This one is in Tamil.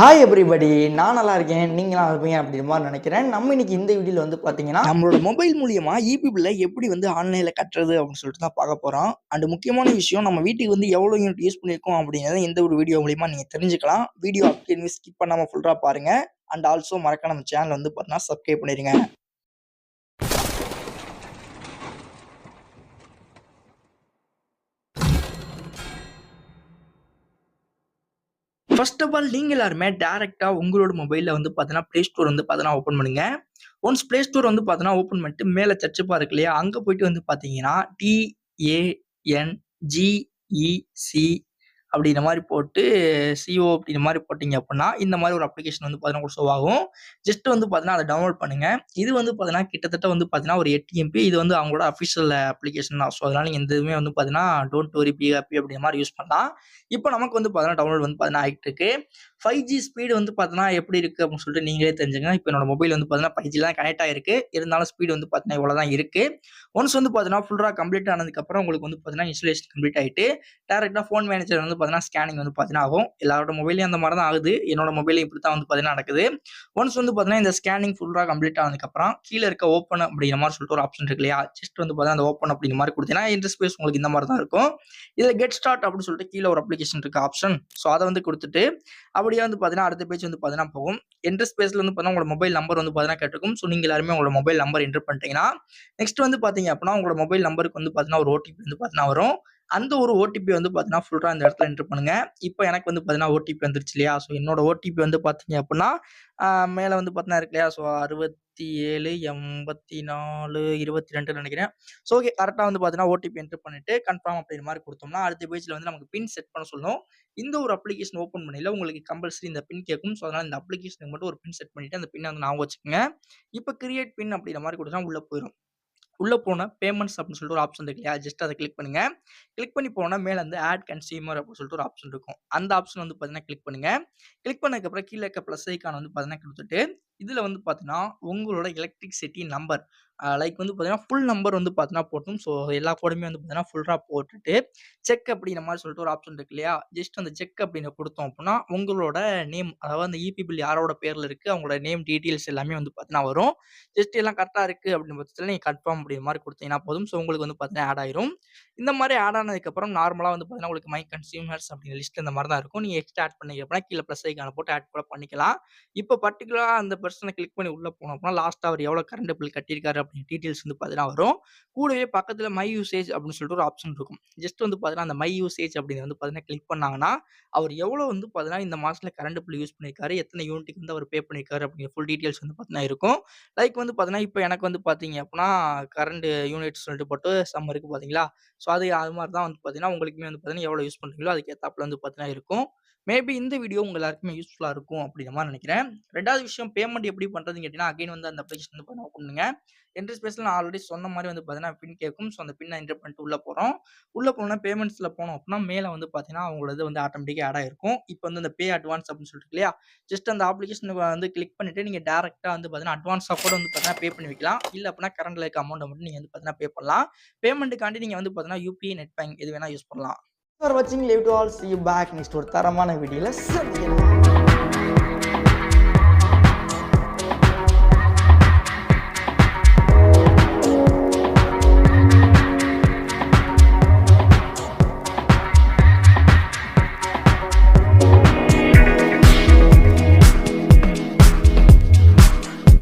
ஹாய் எவ்ரிபடி, நான் நல்லா இருக்கேன். நீங்களாம் இருப்பீங்க அப்படின்ற மாதிரி நினைக்கிறேன். நம்ம இன்னைக்கு இந்த வீடியோவில் வந்து பார்த்தீங்கன்னா நம்மளோட மொபைல் மூலியமா இபி பில்லை எப்படி வந்து ஆன்லைனில் கட்டுறது அப்படின்னு சொல்லிட்டு தான் பார்க்க போகிறோம். அண்ட் முக்கியமான விஷயம், நம்ம வீட்டுக்கு வந்து எவ்வளோ யூனிட் யூஸ் பண்ணியிருக்கோம் அப்படிங்கிறத இந்த ஒரு வீடியோ மூலியமா நீங்கள் தெரிஞ்சுக்கலாம். வீடியோ அப்படியே ஸ்கிப் பண்ணாமல் ஃபுல்லாக பாருங்கள். அண்ட் ஆல்சோ மறக்காம நம்ம சேனல் வந்து பார்த்தீங்கன்னா சப்ஸ்கிரைப் பண்ணிடுங்க. ஃபர்ஸ்ட் ஆஃப் ஆல் நீங்க எல்லாருமே டைரக்ட்டா உங்களோட மொபைல்ல வந்து பார்த்தீங்கன்னா, Play Store வந்து பார்த்தீங்கன்னா ஓப்பன் பண்ணுங்க. ஒன்ஸ் Play Store வந்து பார்த்தீங்கன்னா ஓப்பன் பண்ணிட்டு மேல சர்ச் பார் இருக்கு இல்லையா? அங்க போயிட்டு வந்து பார்த்தீங்கன்னா, TANGEC அப்படின்ற மாரி போட்டு CO அப்படின்ற மாரி போட்டீங்க அப்படின்னா, இந்த மாரி ஒரு அப்ளிகேஷன் வந்து பார்த்தீங்கன்னா உங்களுக்கு ஷோ ஆகும். ஜஸ்ட் வந்து பார்த்தீங்கன்னா, அத டவுன்லோட் பண்ணுங்க. இது வந்து பார்த்தீங்கன்னா, கிட்டத்தட்ட வந்து பார்த்தீங்கன்னா, ஒரு 8 MB. இது வந்து அவங்களோட அஃபிஷியல் அப்ளிகேஷன் தான். ஸோ அதனால நீங்க எந்த இதுவுமே வந்து பார்த்தீங்கன்னா, டோன்ட் வொரி பி ஹேப்பி அப்படின்ற மாரி யூஸ் பண்ணலாம். இப்போ நமக்கு வந்து பார்த்தீங்கன்னா, டவுன்லோட் வந்து பார்த்தீங்கன்னா ஆயிட்டு இருக்கு. 5G ஸ்பீடு வந்து பார்த்தீங்கன்னா, எப்படி இருக்கு அப்படின்னு சொல்லிட்டு நீங்களே தெரிஞ்சுக்கங்க. இப்போ என்னோட மொபைல் வந்து பார்த்தீங்கன்னா, 5G தான் கனெக்ட் ஆயிருக்கு. இருந்தாலும் ஸ்பீடு வந்து பார்த்தீங்கன்னா, இவ்வளோ தான் இருக்கு. ஒன்ஸ் வந்து பார்த்தீங்கன்னா, ஃபுல்லா கம்ப்ளீட் ஆனதுக்கப்புறம் உங்களுக்கு வந்து பார்த்தீங்கன்னா, இன்ஸ்டாலேஷன் கம்ப்ளீட் ஆயிட்டு, டைரக்ட்டா ஃபோன் மேனேஜர் வந்து பார்த்தீங்கன்னா, ஸ்கேனிங் வந்து பார்த்தீங்கன்னா ஆகும். எல்லாரோட மொபைல்லயும் அந்த மாரி தான் ஆகுது. என்னோட மொபைல்லயும் இப்படி தான் வந்து பார்த்தீங்கன்னா நடக்குது. ஒன்ஸ் வந்து பார்த்தீங்கன்னா, இந்த ஸ்கேனிங் ஃபுல்லா கம்ப்ளீட் ஆனதுக்கப்புறம், கீழ இருக்க ஓப்பன் அப்படிங்கிற மாரி சொல்லிட்டு ஒரு ஆப்ஷன் இருக்கு இல்லையா? ஜஸ்ட் வந்து பார்த்தீங்கன்னா, அந்த ஓப்பன் அப்படிங்கிற மாரி குடுத்தீங்கன்னா, இன்டர்ஃபேஸ் உங்களுக்கு இந்த மாரி தான் இருக்கும். இதுல கெட் ஸ்டார்ட் அப்படின்னு சொல்லிட்டு கீழ ஒரு அப்ளிகேஷன் இருக்கு ஆப்ஷன். ஸோ அத வந்து குடுத்துட்டு, அப்படியே வந்து பார்த்தீங்கன்னா, அடுத்த பேஜ் வந்து பார்த்தீங்கன்னா போகும். என்டர் ஸ்பேஸ்ல வந்து பார்த்தீங்கன்னா, உங்களோட மொபைல் நம்பர் வந்து பார்த்தீங்கன்னா கேட்டிருக்கும். ஸோ நீங்க எல்லாருமே உங்களோட மொபைல் நம்பர் என்டர் பண்ணிட்டீங்கன்னா, நெக்ஸ்ட் வந்து பார்த்தீங்க அப்படின்னா, உங்களோட மொபைல் நம்பருக்கு வந்து பார்த்தீங்கன்னா, ஒரு ஓடிபி வந்து பார்த்தீங்கன்னா வரும். அந்த ஒரு ஓடிபி வந்து பார்த்தீங்கன்னா, ஃபுல்லா இந்த இடத்துல என்டர் பண்ணுங்க. இப்ப எனக்கு வந்து பார்த்தீங்கன்னா, ஓடிபி வந்துருச்சு இல்லையா? ஸோ என்னோட ஓடிபி வந்து பார்த்தீங்க அப்படின்னா, மேல வந்து பார்த்தீங்கன்னா இருக்கு இல்லையா? ஸோ 67 84 22 நினைக்கிறேன். ஸோ ஓகே, கரெக்ட்டா வந்து பார்த்தீங்கன்னா, ஓடிபி என்டர் பண்ணிட்டு கன்ஃபர்ம் அப்படிங்கிற மாரி குடுத்தோம்னா, அடுத்த பேஜ்ல வந்து நமக்கு பின் செட் பண்ண சொல்லும். இந்த ஒரு அப்ளிகேஷன் ஓப்பன் பண்ணையில உங்களுக்கு கம்பல்சரி இந்த பின் கேட்கும். ஸோ அதனால இந்த அப்ளிகேஷனுக்கு மட்டும் ஒரு பின் செட் பண்ணிட்டு, அந்த பின்ன வந்து ஞாபகம் வச்சுக்கங்க. இப்ப கிரியேட் பின் அப்படிங்கிற மாரி குடுத்தா உள்ள போயிரும். உள்ள போனா பேமெண்ட்ஸ் அப்படின்னு சொல்லிட்டு ஒரு ஆப்ஷன் இருக்கு இல்லையா? ஜஸ்ட் அத கிளிக் பண்ணுங்க. கிளிக் பண்ணி போனா மேல வந்து ஆட் கன்சியூமர் அப்படின்னு சொல்லிட்டு ஒரு ஆப்ஷன் இருக்கும். அந்த ஆப்ஷன் வந்து பார்த்தீங்கன்னா கிளிக் பண்ணுங்க. கிளிக் பண்ணதுக்கப்புறம் கீழ இருக்க பிளஸ் ஐகான் வந்து பார்த்தீங்கன்னா குடுத்துட்டு, இதுல வந்து பார்த்தீங்கன்னா, உங்களோட எலக்ட்ரிசிட்டி நம்பர் லைக் வந்து பார்த்தீங்கன்னா, ஃபுல் நம்பர் வந்து பார்த்தீங்கன்னா போடணும். ஸோ எல்லா கோடுமே வந்து பார்த்தீங்கன்னா ஃபுல்லா போட்டுட்டு, செக் அப்படிங்கிற மாரி சொல்லிட்டு ஒரு ஆப்ஷன் இருக்கு இல்லையா? ஜஸ்ட் அந்த செக் அப்படின்னு குடுத்தோம் அப்படின்னா, உங்களோட நேம், அதாவது அந்த இபி பில் யாரோட பேர்ல இருக்கு, அவங்களோட நேம் டீட்டெயில்ஸ் எல்லாமே வந்து பார்த்தீங்கன்னா வரும். ஜஸ்ட் எல்லாம் கரெக்ட்டா இருக்கு அப்படின்ற பட்சத்தில நீங்க கன்ஃபார்ம் அப்படிங்கிற மாரி குடுத்தீங்கன்னா போதும். ஸோ உங்களுக்கு வந்து பார்த்தீங்கன்னா ஆட் ஆயிரும். இந்த மாரி ஆட் ஆனதுக்கப்புறம் நார்மலா வந்து பார்த்தீங்கன்னா, உங்களுக்கு மை கன்சியூமர்ஸ் அப்படிங்கிற லிஸ்ட் இந்த மாரி தான் இருக்கும். நீங்க எக்ஸ்ட்ரா ஆட் பண்ணீங்க அப்படின்னா, கீழ பிளஸ் ஐகான போட்டு ஆட் கூட பண்ணிக்கலாம். இப்ப பர்ட்டிகுலரா அந்த பெர்சன கிளிக் பண்ணி உள்ள போனோம் அப்படின்னா, லாஸ்ட்டா அவர் எவ்வளோ கரண்ட் பில் கட்டியிருக்காரு அப்படிங்கிற டீட்டெயில்ஸ் வந்து பார்த்தீங்கன்னா வரும். கூடவே பக்கத்தில மை யூசேஜ் அப்படின்னு சொல்லிட்டு ஒரு ஆப்ஷன் இருக்கும். ஜஸ்ட் வந்து பார்த்தீங்கன்னா, அந்த மை யூசேஜ் அப்படிங்கிறத வந்து பார்த்தீங்கன்னா கிளிக் பண்ணாங்கன்னா, அவர் எவ்வளோ வந்து பார்த்தீங்கன்னா, இந்த மாசத்துல கரண்ட் பில் யூஸ் பண்ணியிருக்காரு, எத்தனை யூனிட்டுக்கு வந்து அவர் பே பண்ணியிருக்காரு அப்படிங்கிற ஃபுல் டீட்டெயில்ஸ் வந்து பார்த்தீங்கன்னா இருக்கும். லைக் வந்து பார்த்தீங்கன்னா, இப்ப எனக்கு வந்து பார்த்தீங்க அப்படின்னா, கரண்ட் யூனிட்ஸ் சொல்லிட்டு போட்டு சம் இருக்கு பார்த்தீங்களா? ஸோ அது மாரி தான் வந்து பார்த்தீங்கன்னா, உங்களுக்குமே வந்து பார்த்தீங்கன்னா, எவ்வளோ யூஸ் பண்றீங்களோ அதுக்கு ஏத்தாப்புல வந்து பார்த்தீங்கன்னா இருக்கும். மேபி இந்த வீடியோ உங்க எல்லாருக்குமே யூஸ்ஃபுல்லா இருக்கும் அப்படிங்கிற மாரி நெனைக்கிறேன். 2வது விஷயம், பேமெண்ட் எப்படி பண்றதுன்னு கேட்டீங்கன்னா, அகைன் வந்து அந்த அப்ளிகேஷன் வந்து ஓப்பன் பண்ணுங்க. என்டர் ஸ்பேஸ்ல நான் ஆல்ரெடி சொன்ன மாரி வந்து பார்த்தீங்கன்னா, பின் கேட்கும். ஸோ அந்த பின்ன என்டர் பண்ணிட்டு உள்ள போறோம். உள்ள போனோனே பேமெண்ட்ஸ்ல போனோம் அப்படின்னா, மேல வந்து பார்த்தீங்கன்னா, அவங்களோட இது வந்து ஆட்டோமேட்டிக்கா ஆட் ஆயிருக்கும். இப்ப வந்து இந்த பே அட்வான்ஸ் அப்படின்னு சொல்லிட்டு இருக்கு இல்லையா? ஜஸ்ட் அந்த அப்ளிகேஷன வந்து கிளிக் பண்ணிட்டு, நீங்க டைரக்ட்டா வந்து பார்த்தீங்கன்னா, அட்வான்ஸா கூட வந்து பார்த்தீங்கன்னா, பே பண்ணி வைக்கலாம். இல்ல அப்படின்னா கரண்ட்ல இருக்க அமௌண்ட்ட மட்டும் நீங்க வந்து பார்த்தீங்கன்னா, பே பண்ணலாம். பேமெண்ட்க்காண்டி நீங்க வந்து பார்த்தீங்கன்னா, UPI, நெட் பேங்கிங் எது வேணா யூஸ் பண்ணலாம். ஃபார் வாட்சிங். Love to all. See you back next ஒரு தரமான வீடியோல சந்திக்கலாம்.